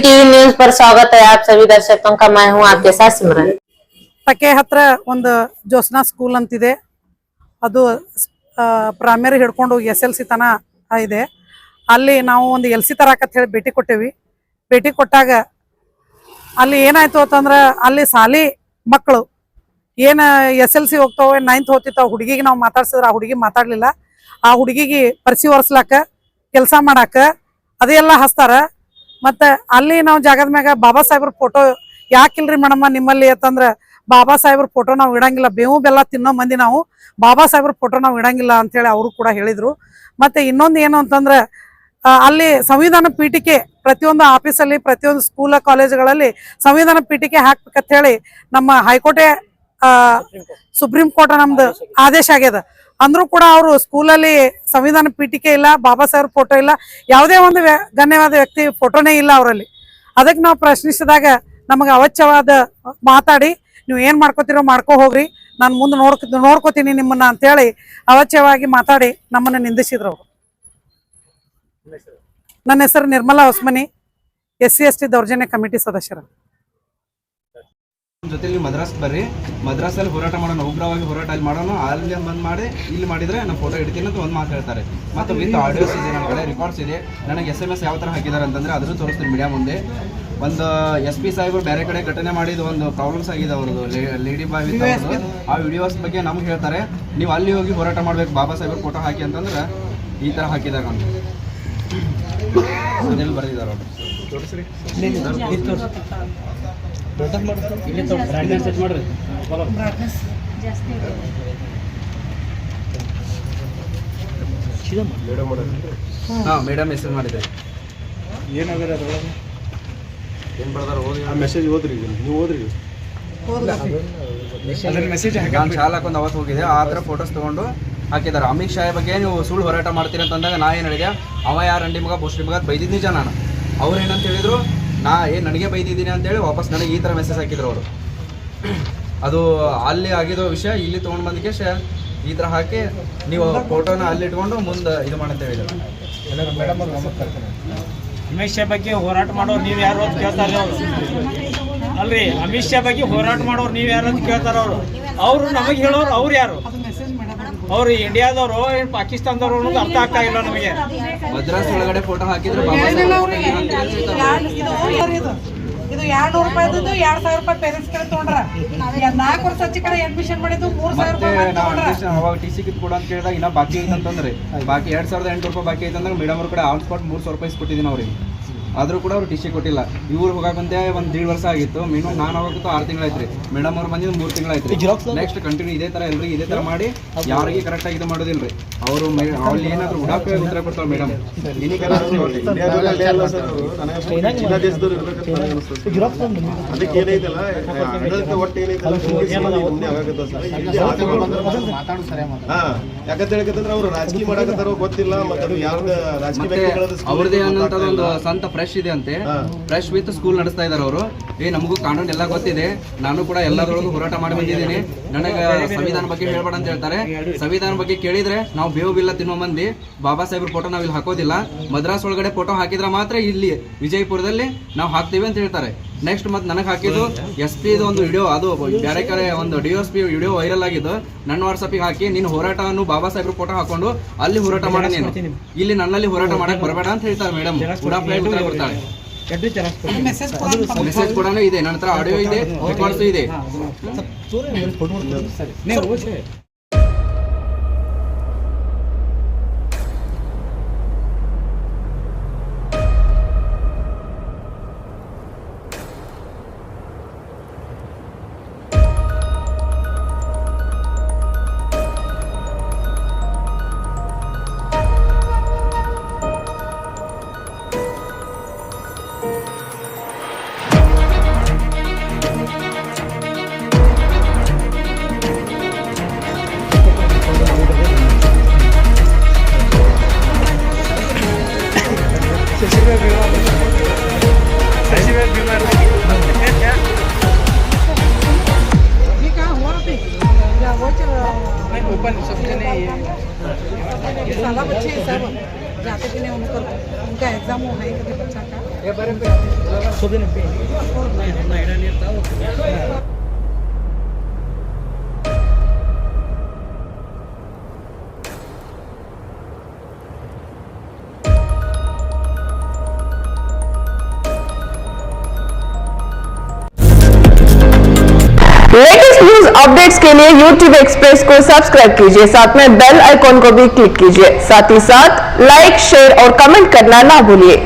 TV news पर स्वागत है आप सभी दर्शकों का। मैं हूं आपके साथ सिमरन। ತಕ್ಕೆ ಹತ್ರ ಒಂದು ಜೋಸ್ನಾ ಸ್ಕೂಲ್ ಅಂತಿದೆ. ಅದು ಪ್ರೈಮರಿ ಹಿಡ್ಕೊಂಡು SLC ತನ ಇದೆ. ಅಲ್ಲಿ ನಾವು ಒಂದು LC ತರಕಂತ ಹೇಳಿ ಭೇಟಿ ಕೊಟ್ಟೇವಿ. ಭೇಟಿ ಕೊಟ್ಟಾಗ ಅಲ್ಲಿ ಏನಾಯ್ತು ಅಂತಂದ್ರೆ ಅಲ್ಲಿ ಸಾಲಿ ಮಕ್ಕಳು ಏನು SLC ಹೋಗ್ತಾವೆ 9th ಹೋಗ್ತಿರ್ತಾವ. ಹುಡುಗಿಗೆ ನಾವು ಮಾತಾಡ್ಸಿದ್ರೆ ಆ ಹುಡುಗಿ ಮಾತಾಡ್ಲಿಲ್ಲ. ಆ ಹುಡುಗಿಗೆ ಪರಿಸಿ ಒರೆಸ್ಲಾಕ ಕೆಲಸ ಮಾಡಾಕ ಅದೆಲ್ಲ ಹಚ್ತಾರ. ಮತ್ತೆ ಅಲ್ಲಿ ನಾವು ಜಾಗದ ಮ್ಯಾಗ ಬಾಬಾ ಸಾಹೇಬ್ರ ಫೋಟೋ ಯಾಕಿಲ್ರಿ ಮೇಡಮ್ಮ ನಿಮ್ಮಲ್ಲಿ ಅಂತಂದ್ರೆ ಬಾಬಾ ಸಾಹೇಬ್ರ ಫೋಟೋ ನಾವು ಇಡಂಗಿಲ್ಲ, ಬೇವು ಬೆಲ್ಲ ತಿನ್ನೋ ಮಂದಿ ನಾವು ಬಾಬಾ ಸಾಹೇಬ್ರ ಫೋಟೋ ನಾವು ಇಡಂಗಿಲ್ಲ ಅಂತೇಳಿ ಅವರು ಕೂಡ ಹೇಳಿದ್ರು. ಮತ್ತೆ ಇನ್ನೊಂದು ಏನು ಅಂತಂದ್ರೆ ಅಲ್ಲಿ ಸಂವಿಧಾನ ಪೀಠಿಕೆ ಪ್ರತಿಯೊಂದು ಆಫೀಸಲ್ಲಿ ಪ್ರತಿಯೊಂದು ಸ್ಕೂಲ್ ಕಾಲೇಜುಗಳಲ್ಲಿ ಸಂವಿಧಾನ ಪೀಠಿಕೆ ಹಾಕ್ಬೇಕಂತ ಹೇಳಿ ನಮ್ಮ ಹೈಕೋರ್ಟೆ ಸುಪ್ರೀಂ ಕೋರ್ಟ್ ನಮ್ದು ಆದೇಶ ಆಗ್ಯದ. ಅಂದ್ರೂ ಕೂಡ ಅವರು ಸ್ಕೂಲಲ್ಲಿ ಸಂವಿಧಾನ ಪೀಠಿಕೆ ಇಲ್ಲ, ಬಾಬಾ ಸಾಹೇಬ್ ಫೋಟೋ ಇಲ್ಲ, ಯಾವುದೇ ಒಂದು ಗಣ್ಯವಾದ ವ್ಯಕ್ತಿ ಫೋಟೋನೇ ಇಲ್ಲ ಅವರಲ್ಲಿ. ಅದಕ್ಕೆ ನಾವು ಪ್ರಶ್ನಿಸಿದಾಗ ನಮಗೆ ಅವಶ್ಯವಾದ ಮಾತಾಡಿ ನೀವು ಏನು ಮಾಡ್ಕೋತೀರೋ ಮಾಡ್ಕೋ ಹೋಗ್ರಿ, ನಾನು ಮುಂದೆ ನೋಡ್ಕೋತೀನಿ ನಿಮ್ಮನ್ನ ಅಂತೇಳಿ ಅವಶ್ಯವಾಗಿ ಮಾತಾಡಿ ನಮ್ಮನ್ನು ನಿಂದಿಸಿದ್ರು ಅವರು. ನನ್ನ ಹೆಸರು ನಿರ್ಮಲಾ ಹೊಸ್ಮನಿ, SC/ST ದೌರ್ಜನ್ಯ ಕಮಿಟಿ ಸದಸ್ಯರು. ಜೊತೆಲಿ ಮದ್ರಾಸ್ ಬರ್ರಿ, ಮದ್ರಾಸಲ್ಲಿ ಹೋರಾಟ ಮಾಡೋಣ, ಉಗ್ರವಾಗಿ ಹೋರಾಟ ಅಲ್ಲಿ ಮಾಡೋಣ, ಅಲ್ಲಿ ಬಂದ್ ಮಾಡಿ ಇಲ್ಲಿ ಮಾಡಿದ್ರೆ ನಾನು ಫೋಟೋ ಇಡ್ತೀನಿ ಅಂತ ಒಂದು ಮಾತು ಹೇಳ್ತಾರೆ. ಮತ್ತು ವಿತ್ ಆಡಿಯೋಸ್ ಇದೆ, ನನ್ನ ಕಡೆ ರೆಕಾರ್ಡ್ಸ್ ಇದೆ. ನನಗೆ SMS ಯಾವ ಥರ ಹಾಕಿದ್ದಾರೆ ಅಂತಂದರೆ ಅದನ್ನು ತೋರಿಸ್ತೀನಿ ಮೀಡಿಯಾ ಮುಂದೆ. ಒಂದು SP ಸಾಹೇಬರು ಬೇರೆ ಕಡೆ ಘಟನೆ ಮಾಡಿದ ಒಂದು ಪ್ರಾಬ್ಲಮ್ಸ್ ಆಗಿದೆ ಅವ್ರದ್ದು, ಲೇಡಿ ಬಾಯ್ ವಿತ್ ಅವ್ರದ್ದು. ಆ ವಿಡಿಯೋಸ್ ಬಗ್ಗೆ ನಮ್ಗೆ ಹೇಳ್ತಾರೆ, ನೀವು ಅಲ್ಲಿ ಹೋಗಿ ಹೋರಾಟ ಮಾಡ್ಬೇಕು ಬಾಬಾ ಸಾಹೇಬ್ರ ಫೋಟೋ ಹಾಕಿ ಅಂತಂದ್ರೆ ಈ ಥರ ಹಾಕಿದಾಗ ಅಂತ ಅದೆಲ್ಲ ಬರೆದಿದ್ದಾರೆ ಅವರು. ತೋರಿಸ್ರಿ ಮೇಡಮ್ ಹೆಸರು ಮಾಡಿದ್ದಾರೆ. ಏನಾದ್ರೆ ಅದ್ರೊಳಗೆ ಏನು ಬರ್ದಾರ ಓದಿ ಮೆಸೇಜ್ ಓದ್ರಿ, ನೀವು ಓದ್ರಿ. ನಾನು ಶಾಲಾಕೊಂದು ಅವತ್ತು ಹೋಗಿದೆ, ಆ ಥರ ಫೋಟೋಸ್ ತೊಗೊಂಡು ಹಾಕಿದ್ದಾರೆ. ಅಮಿತ್ ಶಾ ಬಗ್ಗೆ ನೀವು ಸುಳ್ಳು ಹೋರಾಟ ಮಾಡ್ತೀರಿ ಅಂತಂದಾಗ ನಾ ಏನು ಹೇಳಿದೆ, ಅವ ಯಾರು ಅಂಡಿ ಮಗ ಬೋಸ್ಟಿ ಮಗ ಬೈದಿದ್ದು ನಿಜ. ನಾನು ಅವ್ರು ಏನಂತ ಹೇಳಿದ್ರು, ನನಗೆ ಬೈದಿದ್ದೀನಿ ಅಂತೇಳಿ ವಾಪಸ್ ನನಗೆ ಈ ಥರ ಮೆಸೇಜ್ ಹಾಕಿದ್ರು ಅವರು. ಅದು ಅಲ್ಲಿ ಆಗಿರೋ ವಿಷಯ ಇಲ್ಲಿ ತೊಗೊಂಡು ಬಂದಕ್ಕೆ ಈ ಥರ ಹಾಕಿ ನೀವು ಫೋಟೋನ ಅಲ್ಲಿ ಇಟ್ಕೊಂಡು ಮುಂದೆ ಇದು ಮಾಡಂತ ಹೇಳಿದ್ರು. ಅಮಿತ್ ಶಾ ಬಗ್ಗೆ ಹೋರಾಟ ಮಾಡೋರು ನೀವು ಯಾರು ಅಂತ ಕೇಳ್ತಾರೆ ಅವರು. ಅಲ್ರಿ, ಅಮಿತ್ ಶಾ ಬಗ್ಗೆ ಹೋರಾಟ ಮಾಡೋರು ನೀವು ಯಾರು ಅಂತ ಕೇಳ್ತಾರೆ ಅವರು. ಅವರು ನಮಗೆ ಹೇಳೋರು ಅವ್ರು ಯಾರು? ಅವ್ರು ಇಂಡಿಯಾದವರು ಏನು ಪಾಕಿಸ್ತಾನದವರು ಅನ್ನೋದು ಅರ್ಥ ಆಗ್ತಾ ಇಲ್ಲ ನಮಗೆ. ಮದ್ರಾಸ್ ಒಳಗಡೆ ಫೋಟೋ ಹಾಕಿದ್ರೆ ಇದು 200 ರೂಪಾಯಿದ್ದು 2000 ರೂಪಾಯಿ ಪೇರೆಂಟ್ಸ್ ಕಡೆ ತೊಗೊಂಡ್ರ. 4 ವರ್ಷ ಹಚ್ಚಿ ಕಡೆ ಅಡ್ಮಿಷನ್ ಮಾಡಿದ್ದು 3000 ರೂಪಾಯಿ. ಅವಾಗ TC ಕಿತ್ತು ಕೊಡು ಅಂತ ಕೇಳಿದಾಗ ಇನ್ನ ಬಾಕಿ ಐತಂತಂದ್ರೆ ಬಾಕಿ 2800 ರೂಪಾಯಿ ಬಾಕಿ ಐತಂದ್ರೆ ಮೇಡಮ್ ಅವ್ರ ಕಡೆ ಆನ್ ಸ್ಪಾಟ್ 3000 ರೂಪಾಯಿ ಕೊಟ್ಟಿದ್ದೀನಿ ಅವ್ರಿಗೆ. ಆದರೂ ಕೂಡ ಅವ್ರು TC ಕೊಟ್ಟಿಲ್ಲ. ಇವ್ರು ಹೋಗಕ್ಕಂತೆ ಒಂದು 1.5 ವರ್ಷ ಆಗಿತ್ತು. ಮಿನಿಮಮ್ ನಾನು ಹೋಗಕ್ಕೂ 6 ತಿಂಗಳಾಯ್ತು ರೀ. ಮೇಡಮ್ ಅವ್ರು ಬಂದಿದ್ದು 3 ತಿಂಗಳಾಯ್ತು ರೀ. ನೆಕ್ಸ್ಟ್ ಕಂಟಿನ್ಯೂ ಇದೇ ಥರ ಎಲ್ರಿಗೆ ಇದೇ ಥರ ಮಾಡಿ ಯಾರಿಗೆ ಕರೆಕ್ಟಾಗಿ ಇದು ಮಾಡೋದಿಲ್ಲ ರೀ. ಅವರು ಅಲ್ಲಿ ಏನಾದರೂ ಉಡಾಕ ಉತ್ತರ ಕೊಡ್ತಾವೆ ಮೇಡಮ್. ಯಾಕಂತೇಳಿಕಂದ್ರೆ ಅವರು ರಾಜಕೀಯ ಮಾಡಕತ್ತಾರೋ ಗೊತ್ತಿಲ್ಲ. ಅವ್ರದೇ ಅನ್ನೋಂಥದ್ದು ಒಂದು ಸ್ವಂತ ಫ್ರೆಶ್ ಇದೆ ಅಂತೆ. ಫ್ರೆಶ್ ವಿತ್ ಸ್ಕೂಲ್ ನಡೆಸ್ತಾ ಇದ್ದಾರೆ ಅವರು. ನಮಗೂ ಕಾನೂನು ಎಲ್ಲ ಗೊತ್ತಿದೆ, ನಾನು ಕೂಡ ಎಲ್ಲದರೊಳಗೂ ಹೋರಾಟ ಮಾಡಿ ಬಂದಿದ್ದೀನಿ. ನನಗೆ ಸಂವಿಧಾನ ಬಗ್ಗೆ ಹೇಳ್ಬೇಡ ಅಂತ ಹೇಳ್ತಾರೆ. ಸಂವಿಧಾನ ಬಗ್ಗೆ ಕೇಳಿದ್ರೆ ನಾವು ಬೇವು ಬಿಲ್ಲ ತಿನ್ನೋ ಮಂದಿ ಬಾಬಾ ಸಾಹೇಬ್ರ ಫೋಟೋ ನಾವು ಇಲ್ಲಿ ಹಾಕೋದಿಲ್ಲ. ಮದ್ರಾಸ್ ಒಳಗಡೆ ಫೋಟೋ ಹಾಕಿದ್ರೆ ಮಾತ್ರ ಇಲ್ಲಿ ವಿಜಯಪುರದಲ್ಲಿ ನಾವು ಹಾಕ್ತೀವಿ ಅಂತ ಹೇಳ್ತಾರೆ. ನೆಕ್ಸ್ಟ್ ಮತ್ತೆ ನನಗೆ ಹಾಕಿದ್ದು SP ಒಂದು ವಿಡಿಯೋ, ಅದು ಬೇರೆ ಕಡೆ ಒಂದು DSP ವಿಡಿಯೋ ವೈರಲ್ ಆಗಿದ್ದು ನನ್ನ ವಾಟ್ಸಪ್ಪಿಗೆ ಹಾಕಿ ನೀನು ಹೋರಾಟವನ್ನು ಬಾಬಾ ಸಾಹೇಬ್ರ ಫೋಟೋ ಹಾಕೊಂಡು ಅಲ್ಲಿ ಹೋರಾಟ ಮಾಡ, ನೀನು ಇಲ್ಲಿ ನನ್ನಲ್ಲಿ ಹೋರಾಟ ಮಾಡಕ್ ಬರಬೇಡ ಅಂತ ಹೇಳ್ತಾರೆ ಮೇಡಮ್. ಕೊಡ್ತಾಳೆ. ಮೆಸೇಜ್ ಕೂಡ ಇದೆ, ನನ್ನ ಹತ್ರ ಆಡಿಯೋ ಇದೆ, ರೆಕಾರ್ಡ್ಸ್ ಇದೆ. साला बच्चे सब जाते भी नहीं उनका एग्जाम हो है कभी बच्चा का लेटेस्ट न्यूज अपडेट्स के लिए YouTube एक्सप्रेस को सब्सक्राइब कीजिए, साथ में बेल आइकॉन को भी क्लिक कीजिए। साथ ही साथ लाइक, शेयर और कमेंट करना ना भूलिए।